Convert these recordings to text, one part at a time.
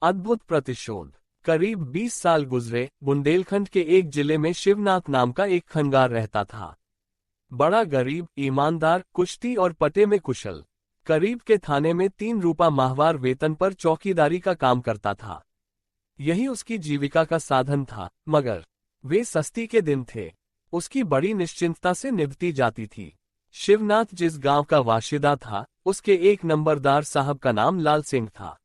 अद्भुत प्रतिशोध। करीब 20 साल गुजरे। बुंदेलखंड के एक जिले में शिवनाथ नाम का एक खंगार रहता था। बड़ा गरीब, ईमानदार, कुश्ती और पटे में कुशल। करीब के थाने में 3 रुपया माहवार वेतन पर चौकीदारी का काम करता था। यही उसकी जीविका का साधन था, मगर वे सस्ती के दिन थे। उसकी बड़ी निश्चिंतता से निभती जाती थी। शिवनाथ जिस गांव का वाशिदा था, उसके एक नंबरदार साहब का नाम लाल सिंह था।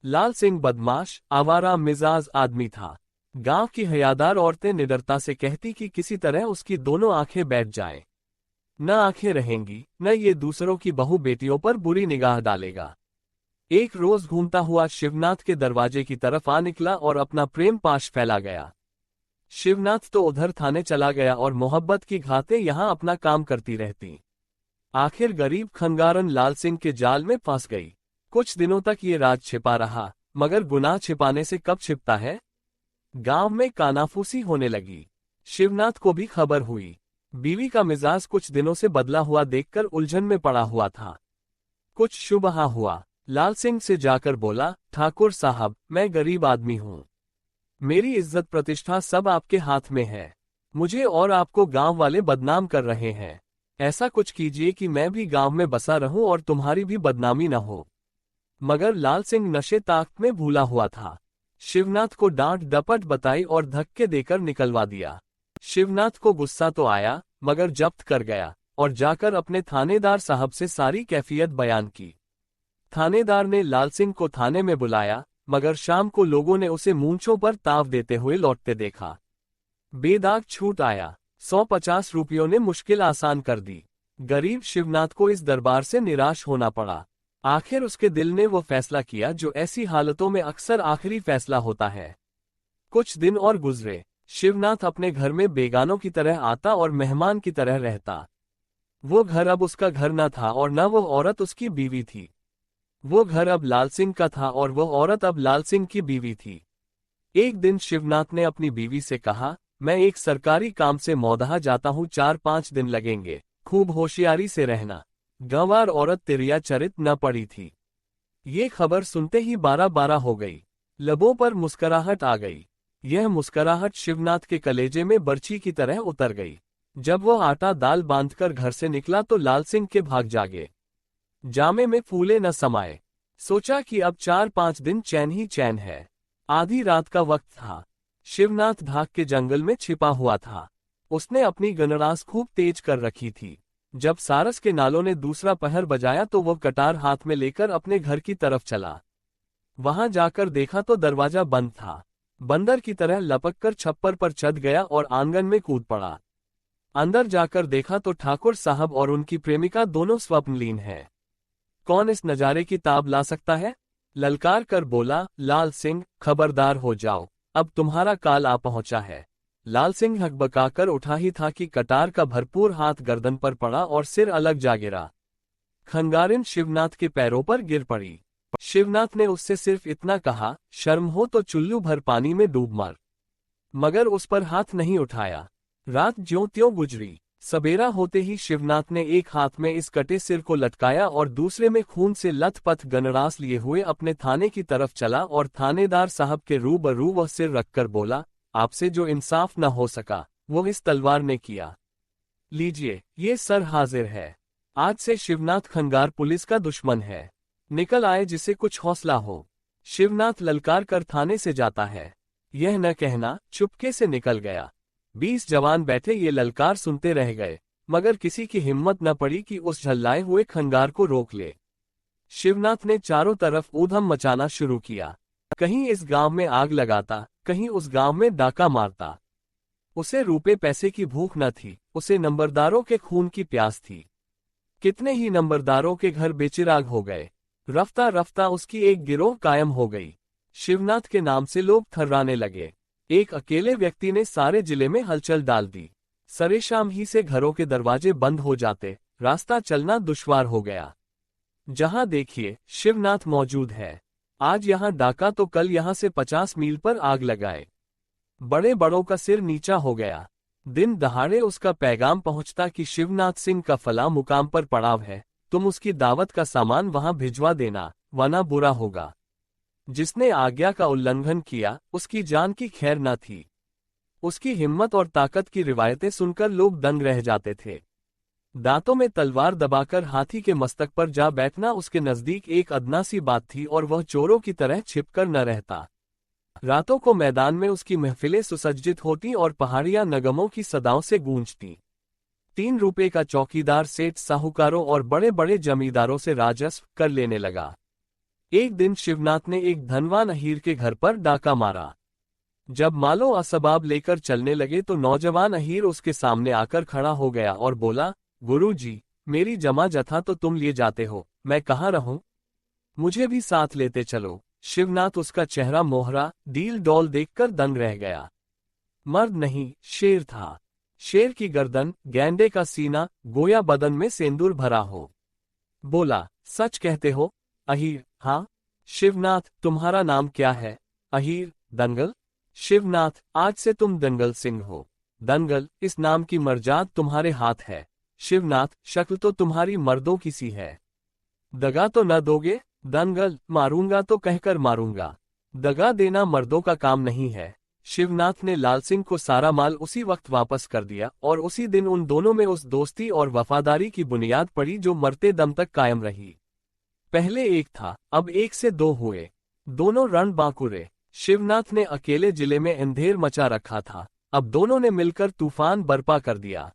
लाल सिंह बदमाश, आवारा मिजाज आदमी था। गांव की हयादार औरतें निडरता से कहती कि किसी तरह उसकी दोनों आंखें बैठ जाएं। न आंखें रहेंगी, न ये दूसरों की बहू बेटियों पर बुरी निगाह डालेगा। एक रोज घूमता हुआ शिवनाथ के दरवाजे की तरफ आ निकला और अपना प्रेम पाश फैला गया। शिवनाथ तो उधर थाने चला गया और मोहब्बत की घातें यहां अपना काम करती रहती। आखिर गरीब खंगारन लाल सिंह के जाल में फंस गई। कुछ दिनों तक ये राज छिपा रहा, मगर गुनाह छिपाने से कब छिपता है। गांव में कानाफूसी होने लगी। शिवनाथ को भी खबर हुई। बीवी का मिजाज कुछ दिनों से बदला हुआ देखकर उलझन में पड़ा हुआ था। कुछ शुभ हुआ। लाल सिंह से जाकर बोला, ठाकुर साहब, मैं गरीब आदमी हूं। मेरी इज्जत प्रतिष्ठा सब आपके हाथ में है। मुझे और आपको गांव वाले बदनाम कर रहे हैं। ऐसा कुछ कीजिए कि मैं भी गांव में बसा रहूं और तुम्हारी भी बदनामी न हो। मगर लाल सिंह नशे ताकत में भूला हुआ था। शिवनाथ को डांट डपट बताई और धक्के देकर निकलवा दिया। शिवनाथ को गुस्सा तो आया, मगर जब्त कर गया और जाकर अपने थानेदार साहब से सारी कैफियत बयान की। थानेदार ने लाल सिंह को थाने में बुलाया, मगर शाम को लोगों ने उसे मूंछों पर ताव देते हुए लौटते देखा। बेदाग छूट आया। 150 रुपयों ने मुश्किल आसान कर दी। गरीब शिवनाथ को इस दरबार से निराश होना पड़ा। आखिर उसके दिल ने वो फैसला किया जो ऐसी हालतों में अक्सर आखिरी फैसला होता है। कुछ दिन और गुजरे। शिवनाथ अपने घर में बेगानों की तरह आता और मेहमान की तरह रहता। वो घर अब उसका घर न था और न वो औरत उसकी बीवी थी। वो घर अब लाल सिंह का था और वो औरत अब लाल सिंह की बीवी थी। एक दिन शिवनाथ ने अपनी बीवी से कहा, मैं एक सरकारी काम से मौदहा जाता हूँ, 4-5 दिन लगेंगे, खूब होशियारी से रहना। गंवार औरत तिरिया चरित न पड़ी थी। ये खबर सुनते ही 12-12 हो गई। लबों पर मुस्कुराहट आ गई। यह मुस्कुराहट शिवनाथ के कलेजे में बर्छी की तरह उतर गई। जब वो आटा दाल बांधकर घर से निकला तो लाल सिंह के भाग जागे। जामे में फूले न समाये। सोचा कि अब 4-5 दिन चैन ही चैन है। आधी रात का वक्त था। शिवनाथ ढाक के जंगल में छिपा हुआ था। उसने अपनी गनरास खूब तेज कर रखी थी। जब सारस के नालों ने दूसरा पहर बजाया तो वह कटार हाथ में लेकर अपने घर की तरफ चला। वहां जाकर देखा तो दरवाजा बंद था। बंदर की तरह लपककर छप्पर पर चढ़ गया और आंगन में कूद पड़ा। अंदर जाकर देखा तो ठाकुर साहब और उनकी प्रेमिका दोनों स्वप्नलीन हैं। कौन इस नजारे की ताब ला सकता है? ललकार कर बोला, लाल सिंह, खबरदार हो जाओ, अब तुम्हारा काल आ पहुंचा है। लाल सिंह हकबकाकर उठा ही था कि कटार का भरपूर हाथ गर्दन पर पड़ा और सिर अलग जा गिरा। खंगारिन शिवनाथ के पैरों पर गिर पड़ी। शिवनाथ ने उससे सिर्फ इतना कहा, शर्म हो तो चुल्लू भर पानी में डूब मर। मगर उस पर हाथ नहीं उठाया। रात ज्यों त्यों गुजरी। सबेरा होते ही शिवनाथ ने एक हाथ में इस कटे सिर को लटकाया और दूसरे में खून से लथपथ गनरास लिए हुए अपने थाने की तरफ चला और थानेदार साहब के रूबरू वह सिर रखकर बोला, आपसे जो इंसाफ न हो सका वो इस तलवार ने किया। लीजिए, ये सर हाजिर है। आज से शिवनाथ खंगार पुलिस का दुश्मन है। निकल आए जिसे कुछ हौसला हो। शिवनाथ ललकार कर थाने से जाता है। यह न कहना, चुपके से निकल गया। 20 जवान बैठे ये ललकार सुनते रह गए, मगर किसी की हिम्मत न पड़ी कि उस झल्लाए हुए खंगार को रोक ले। शिवनाथ ने चारों तरफ ऊधम मचाना शुरू किया। कहीं इस गांव में आग लगाता, कहीं उस गांव में डाका मारता। उसे रुपए पैसे की भूख न थी, उसे नंबरदारों के खून की प्यास थी। कितने ही नंबरदारों के घर बेचिराग हो गए। रफ्ता रफ्ता उसकी एक गिरोह कायम हो गई। शिवनाथ के नाम से लोग थर्राने लगे। एक अकेले व्यक्ति ने सारे जिले में हलचल डाल दी। सरेशाम ही से घरों के दरवाजे बंद हो जाते, रास्ता चलना दुश्वार हो गया। जहां देखिए शिवनाथ मौजूद है। आज यहां डाका तो कल यहां से 50 मील पर आग लगाए। बड़े बड़ों का सिर नीचा हो गया। दिन दहाड़े उसका पैगाम पहुंचता कि शिवनाथ सिंह का फला मुकाम पर पड़ाव है, तुम उसकी दावत का सामान वहां भिजवा देना, वरना बुरा होगा। जिसने आज्ञा का उल्लंघन किया उसकी जान की खैर न थी। उसकी हिम्मत और ताकत की रिवायतें सुनकर लोग दंग रह जाते थे। दांतों में तलवार दबाकर हाथी के मस्तक पर जा बैठना उसके नजदीक एक अदना सी बात थी और वह चोरों की तरह छिपकर न रहता। रातों को मैदान में उसकी महफिलें सुसज्जित होती और पहाड़ियां नगमों की सदाओं से गूंजती। 3 रुपए का चौकीदार सेठ साहूकारों और बड़े बड़े जमींदारों से राजस्व कर लेने लगा। एक दिन शिवनाथ ने एक धनवान अहीर के घर पर डाका मारा। जब मालो असबाब लेकर चलने लगे तो नौजवान अहीर उसके सामने आकर खड़ा हो गया और बोला, गुरुजी, मेरी जमा जथा तो तुम लिए जाते हो, मैं कहाँ रहूं? मुझे भी साथ लेते चलो। शिवनाथ उसका चेहरा मोहरा डील डॉल देखकर दंग रह गया। मर्द नहीं, शेर था। शेर की गर्दन, गैंडे का सीना, गोया बदन में सेंदूर भरा हो। बोला, सच कहते हो? अहीर, हाँ। शिवनाथ, तुम्हारा नाम क्या है? अहीर, दंगल। शिवनाथ, आज से तुम दंगल सिंह हो। दंगल, इस नाम की मर्जाद तुम्हारे हाथ है। शिवनाथ, शक्ल तो तुम्हारी मर्दों की सी है। दगा तो न दोगे? दंगल, मारूंगा तो कहकर मारूंगा। दगा देना मर्दों का काम नहीं है। शिवनाथ ने लाल सिंह को सारा माल उसी वक्त वापस कर दिया और उसी दिन उन दोनों में उस दोस्ती और वफादारी की बुनियाद पड़ी जो मरते दम तक कायम रही। पहले एक था, अब 1 से 2 हुए। दोनों रण बांकुरे। शिवनाथ ने अकेले जिले में अंधेर मचा रखा था, अब दोनों ने मिलकर तूफान बर्पा कर दिया।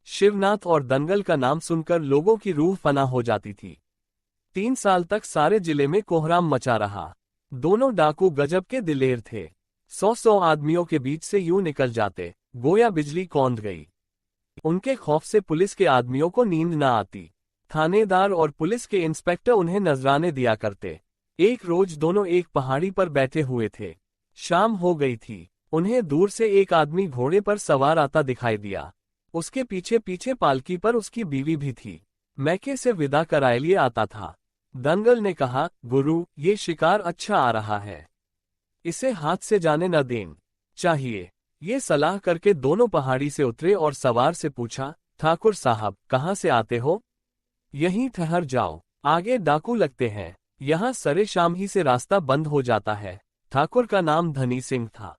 शिवनाथ और दंगल का नाम सुनकर लोगों की रूह फना हो जाती थी। 3 साल तक सारे जिले में कोहराम मचा रहा। दोनों डाकू गजब के दिलेर थे। 100 आदमियों के बीच से यूं निकल जाते, गोया बिजली कौंध गई। उनके खौफ से पुलिस के आदमियों को नींद न आती। थानेदार और पुलिस के इंस्पेक्टर उन्हें नजराने दिया करते। एक रोज दोनों एक पहाड़ी पर बैठे हुए थे। शाम हो गई थी। उन्हें दूर से एक आदमी घोड़े पर सवार आता दिखाई दिया। उसके पीछे पीछे पालकी पर उसकी बीवी भी थी। मैके से विदा कराए लिए आता था। दंगल ने कहा, गुरु, ये शिकार अच्छा आ रहा है, इसे हाथ से जाने न देन चाहिए। ये सलाह करके दोनों पहाड़ी से उतरे और सवार से पूछा, ठाकुर साहब, कहाँ से आते हो? यहीं ठहर जाओ, आगे डाकू लगते हैं। यहाँ सरे शाम ही से रास्ता बंद हो जाता है। ठाकुर का नाम धनी सिंह था।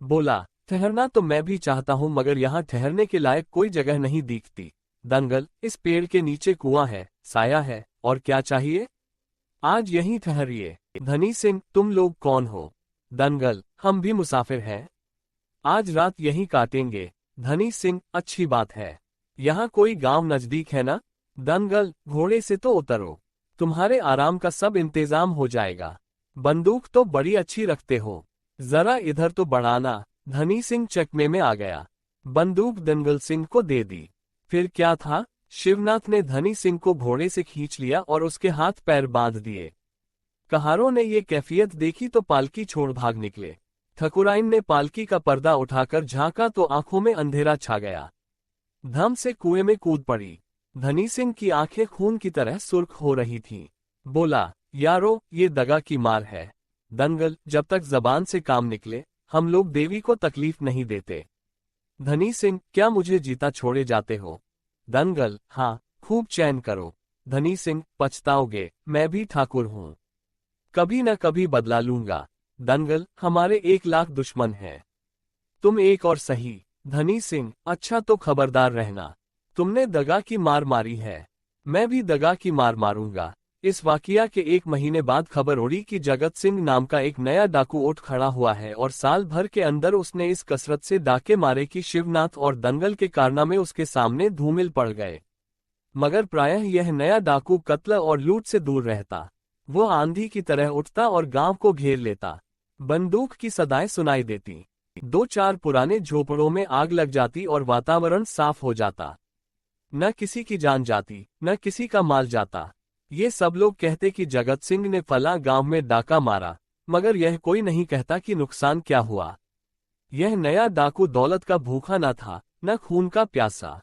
बोला, ठहरना तो मैं भी चाहता हूँ मगर यहाँ ठहरने के लायक कोई जगह नहीं दिखती। दंगल, इस पेड़ के नीचे कुआं है, साया है, और क्या चाहिए? आज यहीं ठहरिए। धनी सिंह, तुम लोग कौन हो? दंगल, हम भी मुसाफिर हैं। आज रात यहीं काटेंगे। धनी सिंह, अच्छी बात है। यहाँ कोई गांव नजदीक है ना? दंगल, घोड़े से तो उतरो, तुम्हारे आराम का सब इंतजाम हो जाएगा। बंदूक तो बड़ी अच्छी रखते हो, जरा इधर तो बढ़ाना। धनी सिंह चकमे में आ गया। बंदूक दंगल सिंह को दे दी। फिर क्या था? शिवनाथ ने धनी सिंह को घोड़े से खींच लिया और उसके हाथ पैर बांध दिए। कहारों ने ये कैफियत देखी तो पालकी छोड़ भाग निकले। ठकुराइन ने पालकी का पर्दा उठाकर झांका तो आंखों में अंधेरा छा गया। धम से कुएं में कूद पड़ी। धनी सिंह की आंखें खून की तरह सुर्ख हो रही थीं। बोला, यारो, ये दगा की मार है। दंगल, जब तक जबान से काम निकले हम लोग देवी को तकलीफ नहीं देते। धनी सिंह, क्या मुझे जीता छोड़े जाते हो? दंगल, हाँ, खूब चैन करो। धनी सिंह, पछताओगे, मैं भी ठाकुर हूं, कभी न कभी बदला लूंगा। दंगल, हमारे 1 लाख दुश्मन हैं, तुम एक और सही। धनी सिंह, अच्छा तो खबरदार रहना, तुमने दगा की मार मारी है, मैं भी दगा की मार मारूंगा। इस वाकया के 1 महीने बाद खबर उड़ी कि जगत सिंह नाम का एक नया डाकू उठ खड़ा हुआ है और साल भर के अंदर उसने इस कसरत से डाके मारे कि शिवनाथ और दंगल के कारनामे उसके सामने धूमिल पड़ गए। मगर प्रायः यह नया डाकू कत्ल और लूट से दूर रहता। वो आंधी की तरह उठता और गांव को घेर लेता। बंदूक की सदाएं सुनाई देती। 2-4 पुराने झोपड़ों में आग लग जाती और वातावरण साफ हो जाता। न किसी की जान जाती, न किसी का माल जाता। ये सब लोग कहते कि जगत सिंह ने फला गांव में डाका मारा, मगर यह कोई नहीं कहता कि नुकसान क्या हुआ। यह नया डाकू दौलत का भूखा न था, न खून का प्यासा।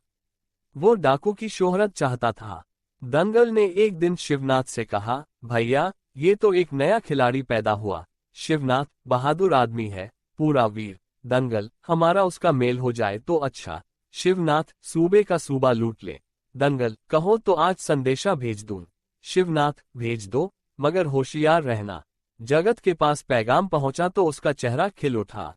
वो डाकू की शोहरत चाहता था। दंगल ने एक दिन शिवनाथ से कहा, भैया, ये तो एक नया खिलाड़ी पैदा हुआ। शिवनाथ, बहादुर आदमी है, पूरा वीर। दंगल, हमारा उसका मेल हो जाए तो अच्छा। शिवनाथ, सूबे का सूबा लूट ले। दंगल, कहो तो आज संदेशा भेज दूं। शिवनाथ, भेज दो, मगर होशियार रहना। जगत के पास पैगाम पहुंचा तो उसका चेहरा खिल उठा।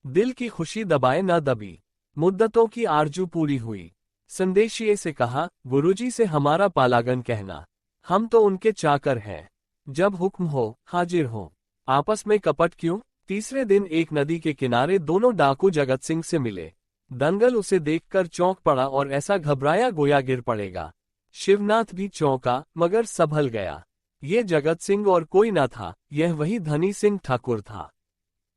दिल की खुशी दबाए न दबी। मुद्दतों की आरजू पूरी हुई। संदेशिए से कहा, गुरुजी से हमारा पालागन कहना, हम तो उनके चाकर हैं। जब हुक्म हो हाजिर हो। आपस में कपट क्यों? तीसरे दिन एक नदी के किनारे दोनों डाकू जगत सिंह से मिले। दंगल उसे देखकर चौंक पड़ा और ऐसा घबराया गोया गिर पड़ेगा। शिवनाथ भी चौंका मगर संभल गया। ये जगत सिंह और कोई न था, यह वही धनी सिंह ठाकुर था।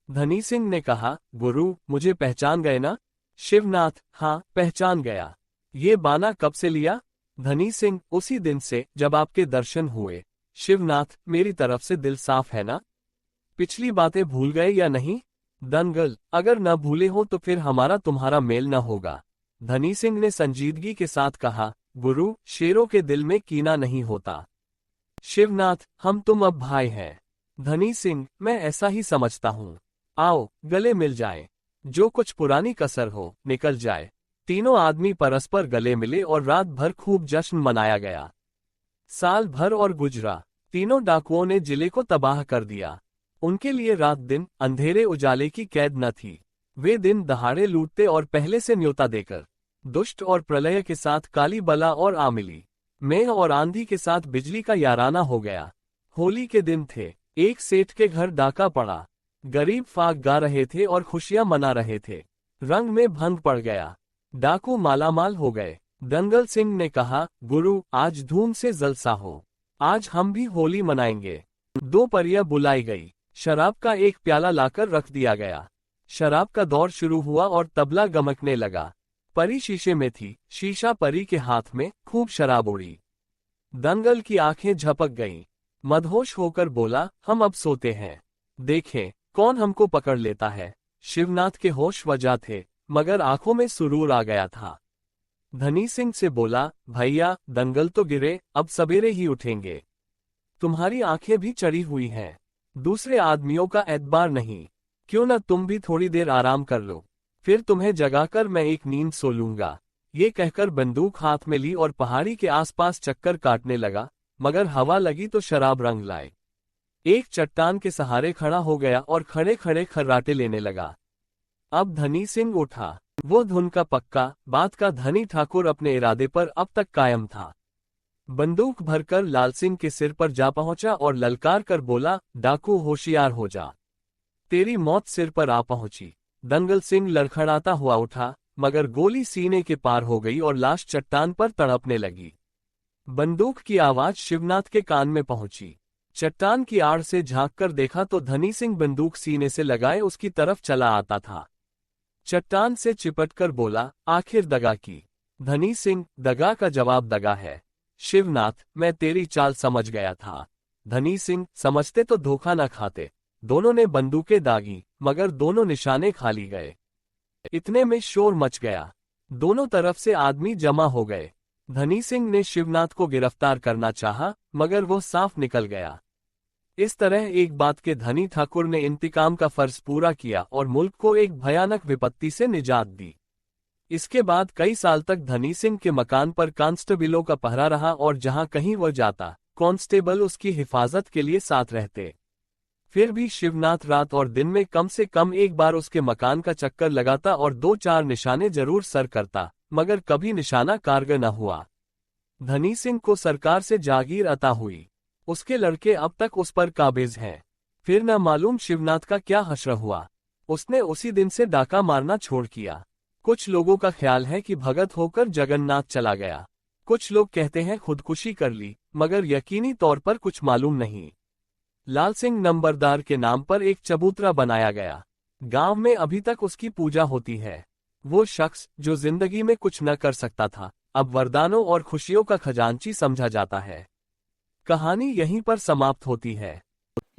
धनी सिंह ने कहा, गुरु मुझे पहचान गए ना? शिवनाथ, हाँ पहचान गया। ये बाना कब से लिया? धनी सिंह, उसी दिन से जब आपके दर्शन हुए। शिवनाथ, मेरी तरफ से दिल साफ है ना? पिछली बातें भूल गए या नहीं? दंगल, अगर न भूले हो तो फिर हमारा तुम्हारा मेल न होगा। धनी सिंह ने संजीदगी के साथ कहा, गुरु शेरों के दिल में कीना नहीं होता। शिवनाथ, हम तुम अब भाई हैं। धनी सिंह, मैं ऐसा ही समझता हूँ। आओ गले मिल जाएं। जो कुछ पुरानी कसर हो निकल जाए। तीनों आदमी परस्पर गले मिले और रात भर खूब जश्न मनाया गया। साल भर और गुजरा। तीनों डाकुओं ने जिले को तबाह कर दिया। उनके लिए रात दिन अंधेरे उजाले की कैद न थी। वे दिन दहाड़े लूटते और पहले से न्योता देकर। दुष्ट और प्रलय के साथ काली बला और आमिली, मेघ और आंधी के साथ बिजली का याराना हो गया। होली के दिन थे। एक सेठ के घर डाका पड़ा। गरीब फाग गा रहे थे और खुशियां मना रहे थे। रंग में भंग पड़ गया। डाकू मालामाल हो गए। दंगल सिंह ने कहा, गुरु आज धूम से जलसा हो। आज हम भी होली मनाएंगे। दो परियां बुलाई गई। शराब का एक प्याला लाकर रख दिया गया। शराब का दौर शुरू हुआ और तबला गमकने लगा। परी शीशे में थी। शीशा परी के हाथ में, खूब शराब उड़ी। दंगल की आंखें झपक गईं। मदहोश होकर बोला, हम अब सोते हैं। देखें कौन हमको पकड़ लेता है। शिवनाथ के होश वजा थे मगर आंखों में सुरूर आ गया था। धनी सिंह से बोला, भैया दंगल तो गिरे, अब सवेरे ही उठेंगे। तुम्हारी आंखें भी चढ़ी हुई हैं। दूसरे आदमियों का एतबार नहीं। क्यों न तुम भी थोड़ी देर आराम कर लो, फिर तुम्हें जगाकर मैं एक नींद सो लूंगा। ये कहकर बंदूक हाथ में ली और पहाड़ी के आसपास चक्कर काटने लगा, मगर हवा लगी तो शराब रंग लाए। एक चट्टान के सहारे खड़ा हो गया और खड़े खड़े खर्राटे लेने लगा। अब धनी सिंह उठा। वो धुन का पक्का, बात का धनी ठाकुर अपने इरादे पर अब तक कायम था। बंदूक भरकर लाल सिंह के सिर पर जा पहुंचा और ललकार कर बोला, डाकू होशियार हो जा, तेरी मौत सिर पर आ पहुंची। दंगल सिंह लड़खड़ाता हुआ उठा, मगर गोली सीने के पार हो गई और लाश चट्टान पर तड़पने लगी। बंदूक की आवाज शिवनाथ के कान में पहुंची। चट्टान की आड़ से झांककर देखा तो धनी सिंह बंदूक सीने से लगाए उसकी तरफ चला आता था। चट्टान से चिपटकर बोला, आखिर दगा की। धनी सिंह, दगा का जवाब दगा है। शिवनाथ, मैं तेरी चाल समझ गया था। धनी सिंह, समझते तो धोखा न खाते। दोनों ने बंदूकें दागी, मगर दोनों निशाने खाली गए। इतने में शोर मच गया। दोनों तरफ से आदमी जमा हो गए। धनी सिंह ने शिवनाथ को गिरफ्तार करना चाहा, मगर वो साफ निकल गया। इस तरह एक बात के धनी ठाकुर ने इंतकाम का फर्ज पूरा किया और मुल्क को एक भयानक विपत्ति से निजात दी। इसके बाद कई साल तक धनी सिंह के मकान पर कांस्टेबलों का पहरा रहा और जहां कहीं वह जाता, कांस्टेबल उसकी हिफाजत के लिए साथ रहते। फिर भी शिवनाथ रात और दिन में कम से कम एक बार उसके मकान का चक्कर लगाता और 2-4 निशाने जरूर सर करता, मगर कभी निशाना कारगर न हुआ। धनी सिंह को सरकार से जागीर अता हुई। उसके लड़के अब तक उस पर काबिज हैं। फिर न मालूम शिवनाथ का क्या हश्र हुआ। उसने उसी दिन से डाका मारना छोड़ किया। कुछ लोगों का ख्याल है कि भगत होकर जगन्नाथ चला गया। कुछ लोग कहते हैं खुदकुशी कर ली, मगर यकीनी तौर पर कुछ मालूम नहीं। लाल सिंह नंबरदार के नाम पर एक चबूतरा बनाया गया। गांव में अभी तक उसकी पूजा होती है। वो शख्स जो जिंदगी में कुछ न कर सकता था, अब वरदानों और खुशियों का खजांची समझा जाता है। कहानी यहीं पर समाप्त होती है।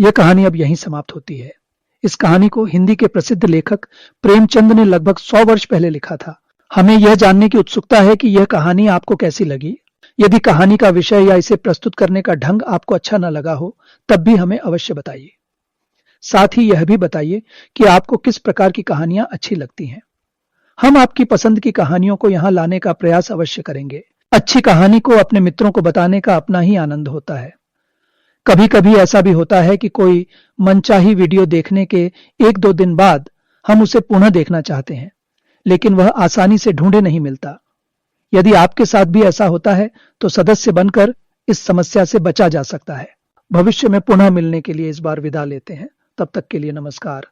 यह कहानी अब यहीं समाप्त होती है। इस कहानी को हिंदी के प्रसिद्ध लेखक प्रेमचंद ने लगभग 100 वर्ष पहले लिखा था। हमें यह जानने की उत्सुकता है कि यह कहानी आपको कैसी लगी। यदि कहानी का विषय या इसे प्रस्तुत करने का ढंग आपको अच्छा न लगा हो, तब भी हमें अवश्य बताइए। साथ ही यह भी बताइए कि आपको किस प्रकार की कहानियां अच्छी लगती हैं। हम आपकी पसंद की कहानियों को यहां लाने का प्रयास अवश्य करेंगे। अच्छी कहानी को अपने मित्रों को बताने का अपना ही आनंद होता है। कभी कभी ऐसा भी होता है कि कोई मनचाही वीडियो देखने के 1-2 दिन बाद हम उसे पुनः देखना चाहते हैं, लेकिन वह आसानी से ढूंढे नहीं मिलता। यदि आपके साथ भी ऐसा होता है तो सदस्य बनकर इस समस्या से बचा जा सकता है। भविष्य में पुनः मिलने के लिए इस बार विदा लेते हैं। तब तक के लिए नमस्कार।